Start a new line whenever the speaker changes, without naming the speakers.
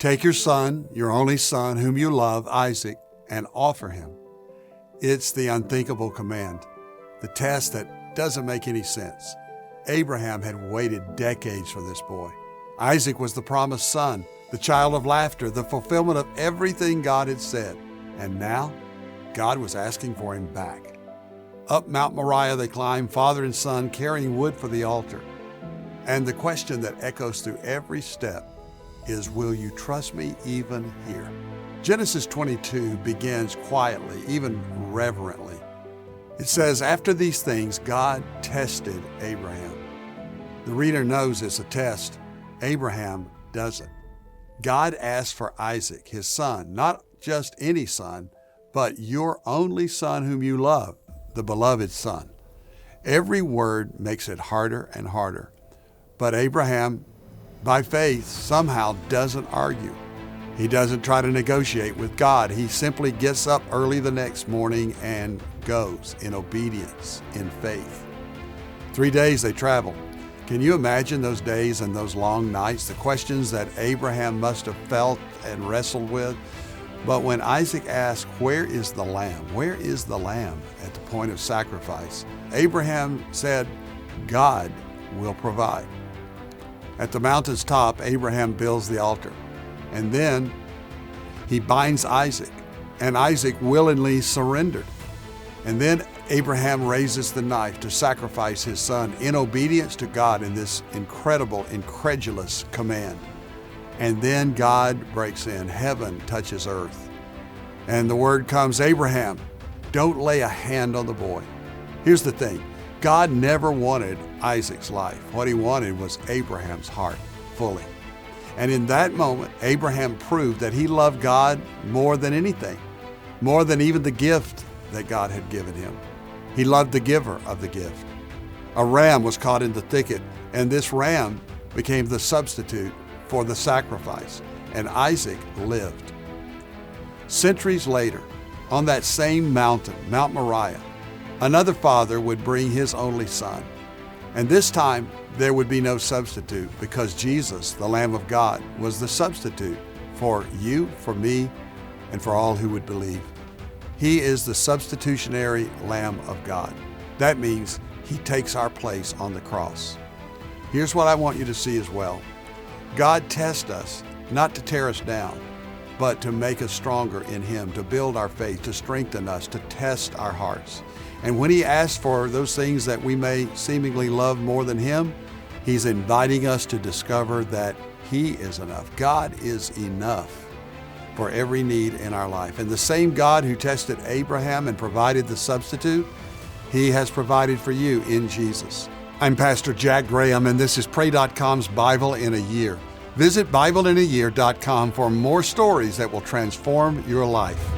Take your son, your only son, whom you love, Isaac, and offer him. It's the unthinkable command, the test that doesn't make any sense. Abraham had waited decades for this boy. Isaac was the promised son, the child of laughter, the fulfillment of everything God had said. And now, God was asking for him back. Up Mount Moriah they climbed, father and son, carrying wood for the altar. And the question that echoes through every step is, will you trust me even here? Genesis 22 begins quietly, even reverently. It says, after these things, God tested Abraham. The reader knows it's a test. Abraham doesn't. God asked for Isaac, his son, not just any son, but your only son whom you love, the beloved son. Every word makes it harder and harder. But Abraham, by faith, somehow doesn't argue. He doesn't try to negotiate with God. He simply gets up early the next morning and goes in obedience, in faith. 3 days they travel. Can you imagine those days and those long nights, the questions that Abraham must have felt and wrestled with? But when Isaac asked, where is the lamb? Where is the lamb at the point of sacrifice? Abraham said, God will provide. At the mountain's top, Abraham builds the altar. And then he binds Isaac, and Isaac willingly surrendered. And then Abraham raises the knife to sacrifice his son in obedience to God in this incredible, incredulous command. And then God breaks in. Heaven touches earth. And the word comes, Abraham, don't lay a hand on the boy. Here's the thing. God never wanted Isaac's life. What he wanted was Abraham's heart fully. And in that moment, Abraham proved that he loved God more than anything, more than even the gift that God had given him. He loved the giver of the gift. A ram was caught in the thicket, and this ram became the substitute for the sacrifice, and Isaac lived. Centuries later, on that same mountain, Mount Moriah, another father would bring his only son. And this time, there would be no substitute because Jesus, the Lamb of God, was the substitute for you, for me, and for all who would believe. He is the substitutionary Lamb of God. That means he takes our place on the cross. Here's what I want you to see as well. God tests us not to tear us down, but to make us stronger in him, to build our faith, to strengthen us, to test our hearts. And when he asks for those things that we may seemingly love more than him, he's inviting us to discover that he is enough. God is enough for every need in our life. And the same God who tested Abraham and provided the substitute, he has provided for you in Jesus. I'm Pastor Jack Graham, and this is Pray.com's Bible in a Year. Visit BibleInAYear.com for more stories that will transform your life.